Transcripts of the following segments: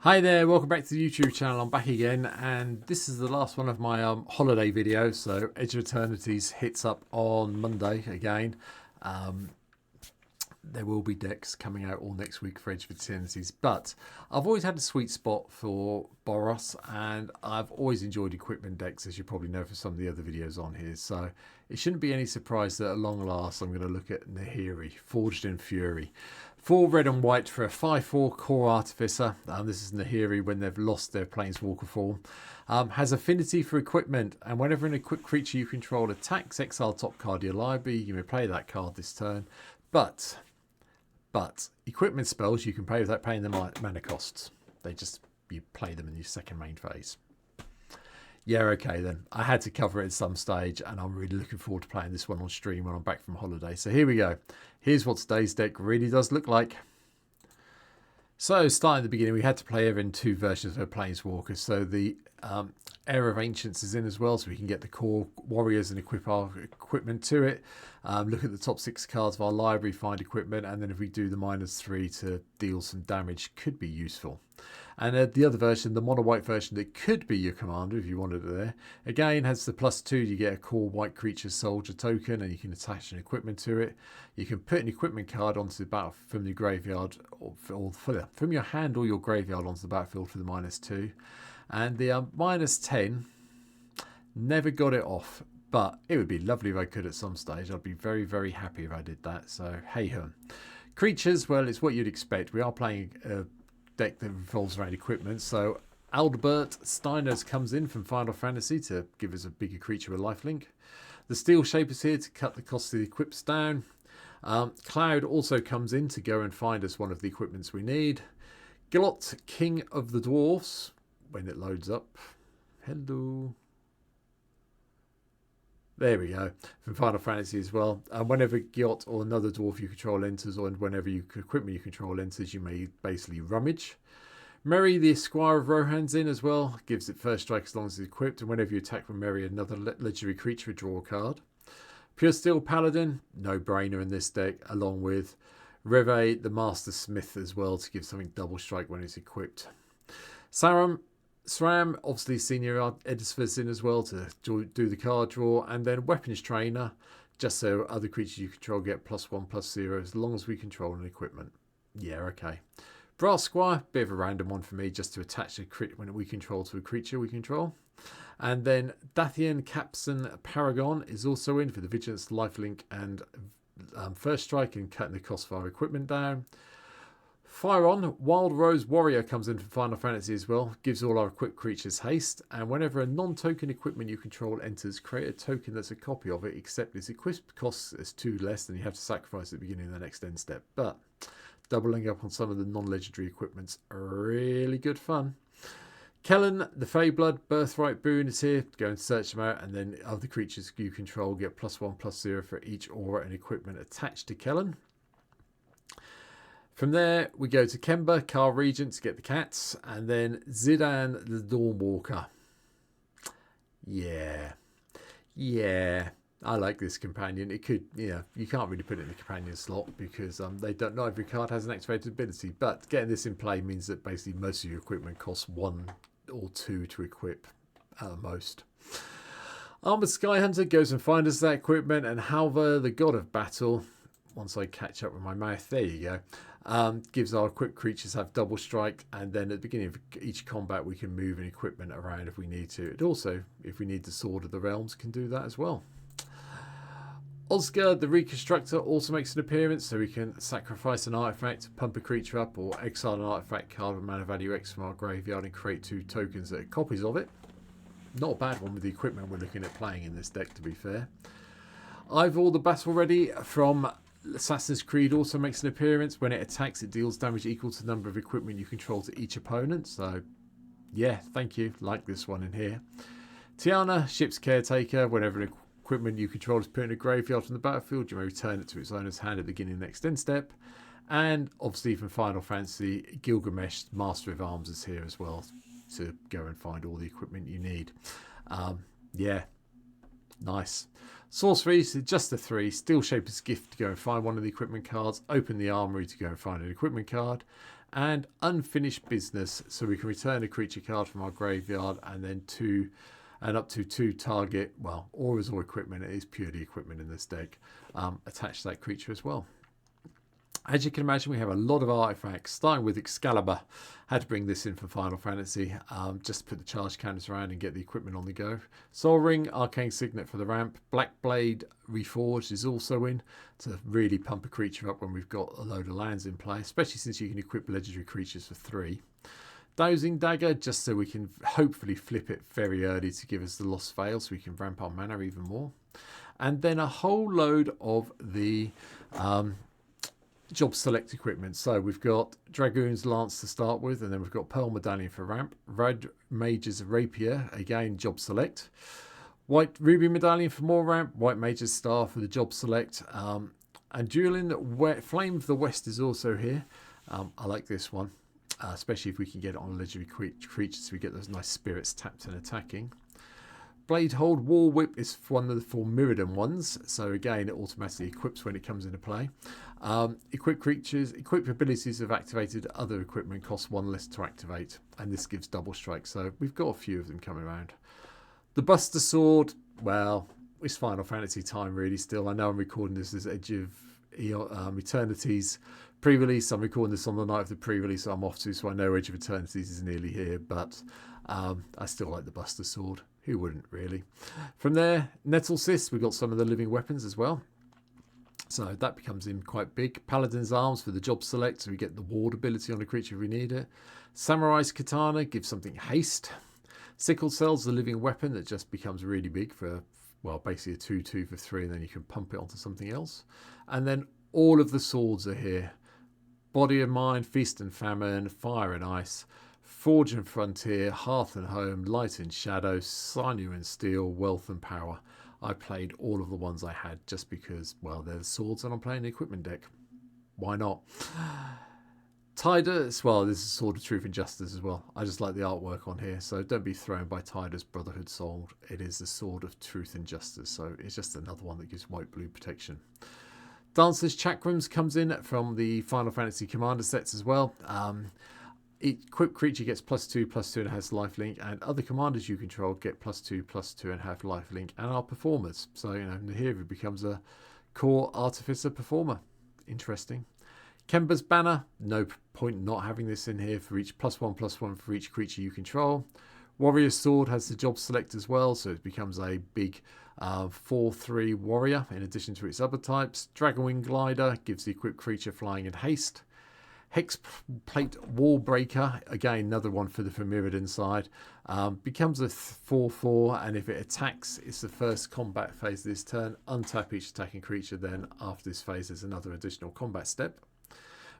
Hi there, welcome back to the YouTube channel. I'm back again, and this is the last one of my holiday videos. So Edge of Eternities hits up on Monday again. There will be decks coming out all next week for Edge of Eternities, but I've always had a sweet spot for Boros, and I've always enjoyed equipment decks, as you probably know from some of the other videos on here. So it shouldn't be any surprise that at long last I'm going to look at Nahiri, Forged in Fury. 4 red and white for a 5/4 core artificer. This is Nahiri when they've lost their planeswalker form. Has affinity for equipment, and whenever an equipped creature you control attacks, exile top card of your library. You may play that card this turn. But equipment spells you can play without paying the mana costs. You play them in your second main phase. Yeah, okay then. I had to cover it at some stage, and I'm really looking forward to playing this one on stream when I'm back from holiday. So here we go. Here's what today's deck really does look like. So starting at the beginning, we had to play ever in 2 versions of Planeswalker. So the Era of Ancients is in as well, so we can get the core warriors and equip our equipment to it. Look at the top 6 cards of our library, find equipment, and then if we do the -3 to deal some damage, could be useful. And the other version, the mono white version, that could be your commander if you wanted it there. Again, has the +2. You get a core white creature soldier token, and you can attach an equipment to it. You can put an equipment card onto the battle from your graveyard, or from your hand or your graveyard onto the battlefield for the -2. And the -10, never got it off, but it would be lovely if I could at some stage. I'd be very, very happy if I did that. So hey ho. Creatures, well, it's what you'd expect. We are playing a deck that revolves around equipment. So Albert Steiners comes in from Final Fantasy to give us a bigger creature with lifelink. The Steel Shape is here to cut the cost of the equips down. Cloud also comes in to go and find us one of the equipments we need. Glot, King of the Dwarfs, when it loads up. Hello. There we go. From Final Fantasy as well. And whenever Gyot or another dwarf you control enters, or whenever equipment you control enters, you may basically rummage. Merry, the Esquire of Rohan's in as well. Gives it first strike as long as it's equipped. And whenever you attack from Merry, another legendary creature, draw a card. Pure Steel Paladin, no brainer in this deck, along with Reve, the Master Smith as well, to give something double strike when it's equipped. SRAM, obviously senior editors in as well to do the card draw, and then Weapons Trainer, just so other creatures you control get +1/+0 as long as we control an equipment. Yeah, okay. Brass Squire, bit of a random one for me, just to attach a crit when we control to a creature we control. And then Dathian Capson Paragon is also in for the Vigilance, Lifelink, and first strike and cutting the cost of our equipment down. Fire On, Wild Rose Warrior comes in from Final Fantasy as well. Gives all our equipped creatures haste. And whenever a non-token equipment you control enters, create a token that's a copy of it, except its equip costs is 2 less, and you have to sacrifice at the beginning of the next end step. But doubling up on some of the non-legendary equipment's really good fun. Kellen, the Feyblood Birthright Boon is here. Go and search them out, and then other creatures you control get +1/+0 for each aura and equipment attached to Kellen. From there, we go to Kemba, Carl Regent to get the cats, and then Zidane, the Dawnwalker. Yeah, I like this companion. It could, you can't really put it in the companion slot because not every card has an activated ability. But getting this in play means that basically most of your equipment costs 1 or 2 to equip at most. Armored Skyhunter goes and finds us that equipment, and Halvar, the God of Battle. Once I catch up with my mouth, there you go. Gives our equipped creatures have double strike, and then at the beginning of each combat we can move an equipment around if we need to. It also, if we need the Sword of the Realms, can do that as well. Osgard, the Reconstructor, also makes an appearance, so we can sacrifice an artifact, pump a creature up, or exile an artifact card with mana value X from our graveyard and create 2 tokens that are copies of it. Not a bad one with the equipment we're looking at playing in this deck, to be fair. Ivor, the Battle Ready from Assassin's Creed, also makes an appearance. When it attacks, it deals damage equal to the number of equipment you control to each opponent. So, yeah, thank you. Like this one in here. Tiana, Ship's Caretaker. Whenever an equipment you control is put in a graveyard from the battlefield, you may return it to its owner's hand at the beginning of the next end step. And obviously from Final Fantasy, Gilgamesh, Master of Arms, is here as well to go and find all the equipment you need. Yeah, nice. Sorcery, so just a 3. Steel Shaper's Gift to go and find one of the equipment cards. Open the Armory to go and find an equipment card. and unfinished business, so we can return a creature card from our graveyard and then up to 2 target, well, auras or equipment, it is purely equipment in this deck, attach that creature as well. As you can imagine, we have a lot of artifacts, starting with Excalibur. Had to bring this in for Final Fantasy, just to put the charge counters around and get the equipment on the go. Soul Ring, Arcane Signet for the ramp. Black Blade Reforged is also in to really pump a creature up when we've got a load of lands in play, especially since you can equip legendary creatures for 3. Dozing Dagger, just so we can hopefully flip it very early to give us the Lost Veil, so we can ramp our mana even more. And then a whole load of the job select equipment. So we've got Dragoon's Lance to start with, and then we've got Pearl Medallion for ramp, Red Mage's Rapier, again job select, White Ruby Medallion for more ramp, White Mage's Star for the job select, and Dueling Flame of the West is also here. I like this one, especially if we can get it on a legendary creature, so we get those nice spirits tapped and attacking. Blade Hold War Whip is one of the 4 Mirrodin ones, so again it automatically equips when it comes into play. Equip creatures, equip abilities of activated other equipment cost 1 less to activate, and this gives double strike, so we've got a few of them coming around. The Buster Sword, well, it's Final Fantasy time really still. I know I'm recording this as Edge of Eternity's pre-release. I'm recording this on the night of the pre-release I'm off to, so I know Edge of Eternity's is nearly here, but I still like the Buster Sword. Who wouldn't, really? From there, Nettlecyst, we've got some of the living weapons as well. So that becomes in quite big. Paladin's Arms for the job select, so we get the ward ability on a creature if we need it. Samurai's Katana gives something haste. Sickle Cell's the living weapon that just becomes really big for, well, basically a 2/2 for 3, and then you can pump it onto something else. And then all of the swords are here. Body and Mind, Feast and Famine, Fire and Ice, Forge and Frontier, Hearth and Home, Light and Shadow, Sinew and Steel, Wealth and Power. I played all of the ones I had just because, well, they're the swords and I'm playing the equipment deck. Why not? Tidus, well, this is Sword of Truth and Justice as well. I just like the artwork on here, so don't be thrown by Tidus Brotherhood Soul. It is the Sword of Truth and Justice, so it's just another one that gives white-blue protection. Dancer's Chakrams comes in from the Final Fantasy Commander sets as well. Equipped creature gets +2/+2 and has lifelink, and other commanders you control get +2/+2 and have lifelink, and are performers. So, you know, Nahiri becomes a core artificer performer. Interesting. Kemba's Banner, no point not having this in here for each +1/+1 for each creature you control. Warrior's Sword has the job select as well, so it becomes a big 4/3 warrior in addition to its other types. Dragonwing Glider gives the equipped creature flying and haste. Hexplate Wall Breaker, again another one for the Mirrodin side, becomes a 4/4, and if it attacks, it's the first combat phase of this turn. Untap each attacking creature, then after this phase there's another additional combat step.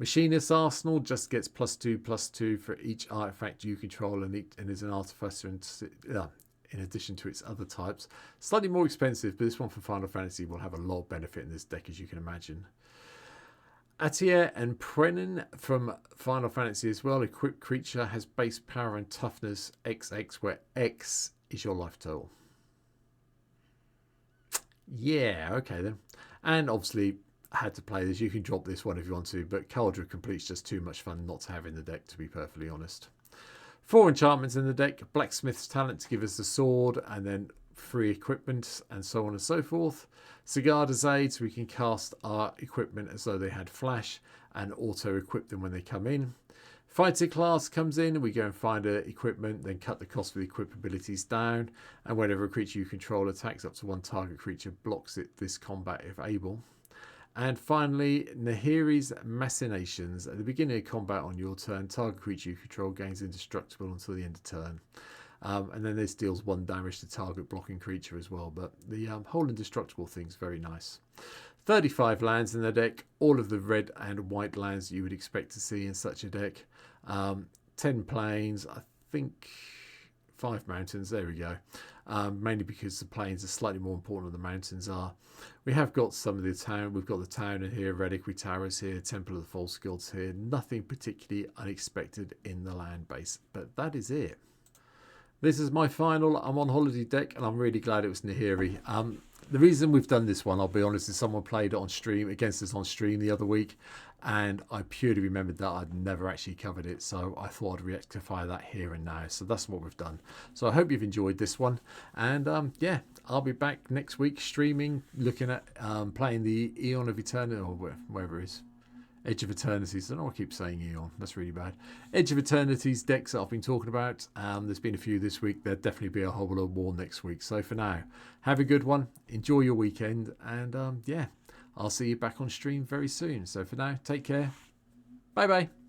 Machinist's Arsenal just gets +2/+2 for each artifact you control, and is an artificer in addition to its other types. Slightly more expensive, but this one for Final Fantasy will have a lot of benefit in this deck, as you can imagine. Atia and Prenin from Final Fantasy as well. Equipped creature has base power and toughness XX, where X is your life total. Yeah, okay then. And obviously, I had to play this. You can drop this one if you want to, but Cauldron Complete's just too much fun not to have in the deck, to be perfectly honest. 4 enchantments in the deck. Blacksmith's Talent to give us the sword, and then 3 equipment, and so on and so forth. Sigarda's Aid, so we can cast our equipment as though they had flash and auto-equip them when they come in. Fighter class comes in, we go and find equipment, then cut the cost for the equip abilities down, and whenever a creature you control attacks up to 1 target creature, blocks it this combat if able. And finally, Nahiri's Machinations. At the beginning of combat on your turn, target creature you control gains indestructible until the end of turn. And then this deals 1 damage to target blocking creature as well. But the whole indestructible thing's very nice. 35 lands in the deck. All of the red and white lands you would expect to see in such a deck. 10 plains. I think 5 mountains. There we go. Mainly because the plains are slightly more important than the mountains are. We have got some of the town. We've got the town in here. Reliquary Towers here. Temple of the False Gods here. Nothing particularly unexpected in the land base. But that is it. This is my final. I'm on holiday deck, and I'm really glad it was Nahiri. The reason we've done this one, I'll be honest, is someone played it on stream against us on stream the other week, and I purely remembered that I'd never actually covered it, so I thought I'd rectify that here and now. So that's what we've done. So I hope you've enjoyed this one, and yeah, I'll be back next week streaming, looking at playing the Eon of Eternity, or wherever it is. Edge of Eternities. I don't know why I keep saying Eon. That's really bad. Edge of Eternities decks that I've been talking about. There's been a few this week. There'll definitely be a whole lot more next week. So for now, have a good one. Enjoy your weekend. And yeah, I'll see you back on stream very soon. So for now, take care. Bye bye.